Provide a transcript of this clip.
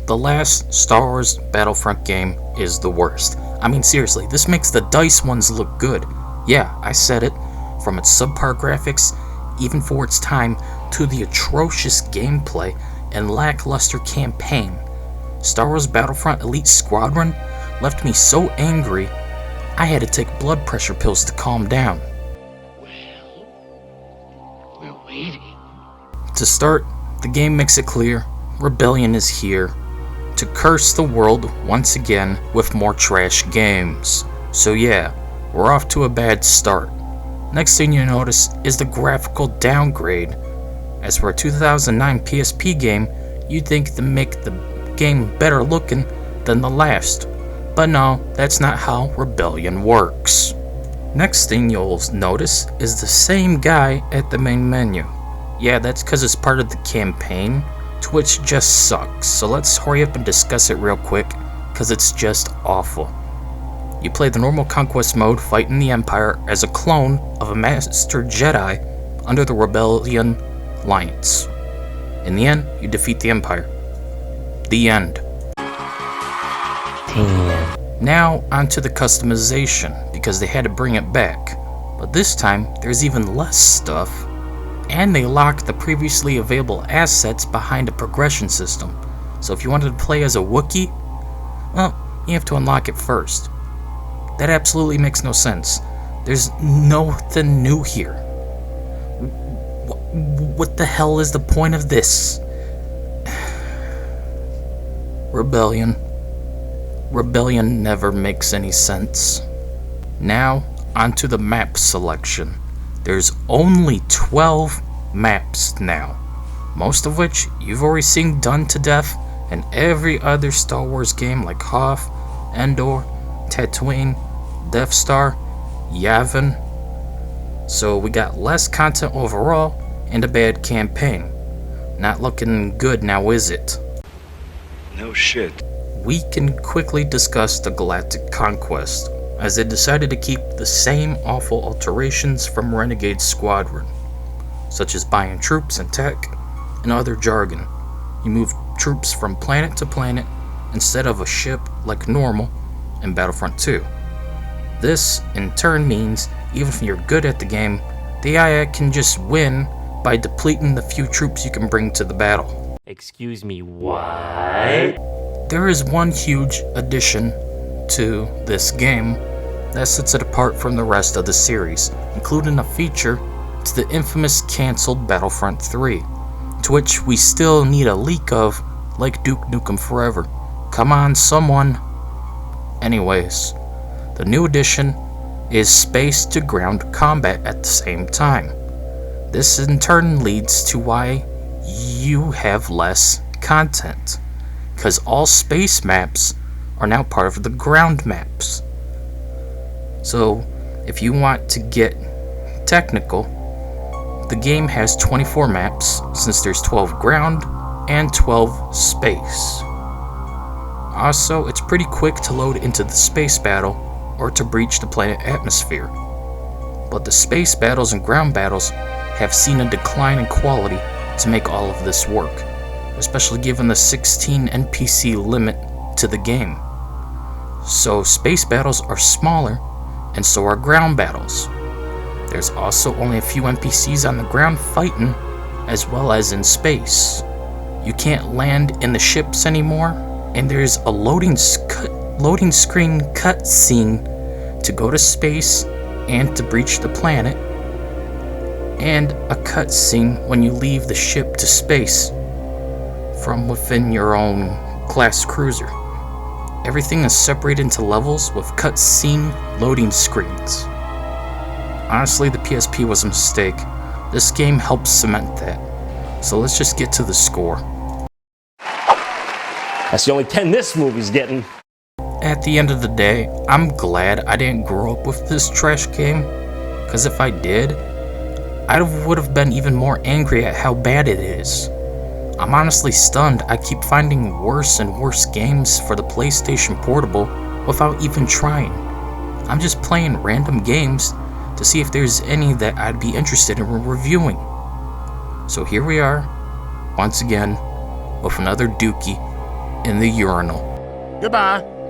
the last Star Wars Battlefront game is the worst. I mean, seriously, this makes the DICE ones look good. Yeah, I said it. From its subpar graphics, even for its time, to the atrocious gameplay and lackluster campaign, Star Wars Battlefront Elite Squadron left me so angry, I had to take blood pressure pills to calm down. Well, we're waiting. To start, the game makes it clear Rebellion is here to curse the world once again with more trash games. So yeah, we're off to a bad start. Next thing you notice is the graphical downgrade. As for a 2009 PSP game, you'd think to make the game better looking than the last. But no, that's not how Rebellion works. Next thing you'll notice is the same guy at the main menu. Yeah, that's because it's part of the campaign, which just sucks. So let's hurry up and discuss it real quick, because it's just awful. You play the normal conquest mode, fighting the Empire as a clone of a Master Jedi under the Rebellion Alliance. In the end, you defeat the Empire. The end. Damn. Now onto the customization, because they had to bring it back. But this time, there's even less stuff, and they locked the previously available assets behind a progression system. So if you wanted to play as a Wookiee, well, you have to unlock it first. That absolutely makes no sense. There's nothing new here. What the hell is the point of this? Rebellion. Rebellion never makes any sense. Now, onto the map selection. There's only 12 maps now, most of which you've already seen done to death in every other Star Wars game like Hoth, Endor, Tatooine, Death Star, Yavin. So we got less content overall and a bad campaign. Not looking good now, is it? No shit. We can quickly discuss the Galactic Conquest, as they decided to keep the same awful alterations from Renegade Squadron, such as buying troops and tech and other jargon. You move troops from planet to planet instead of a ship like normal in Battlefront 2. This, in turn, means even if you're good at the game, the AI can just win by depleting the few troops you can bring to the battle. Excuse me, what? There is one huge addition to this game that sets it apart from the rest of the series, including a feature to the infamous cancelled Battlefront 3, to which we still need a leak of, like Duke Nukem Forever. Come on, someone. Anyways, the new addition is space to ground combat at the same time. This in turn leads to why you have less content, because all space maps are now part of the ground maps. So if you want to get technical, the game has 24 maps, since there's 12 ground and 12 space. Also, it's pretty quick to load into the space battle or to breach the planet atmosphere. But the space battles and ground battles have seen a decline in quality to make all of this work, especially given the 16 NPC limit to the game. So space battles are smaller, and so are ground battles. There's also only a few NPCs on the ground fighting, as well as in space. You can't land in the ships anymore, and there's a loading screen cutscene to go to space and to breach the planet, and a cutscene when you leave the ship to space from within your own class cruiser. Everything is separated into levels with cutscene loading screens. Honestly, the PSP was a mistake. This game helps cement that. So let's just get to the score. That's the only 10 this movie's getting. At the end of the day, I'm glad I didn't grow up with this trash game, because if I did, I would have been even more angry at how bad it is. I'm honestly stunned I keep finding worse and worse games for the PlayStation Portable without even trying. I'm just playing random games to see if there's any that I'd be interested in reviewing. So here we are, once again, with another dookie, in the urinal. Goodbye.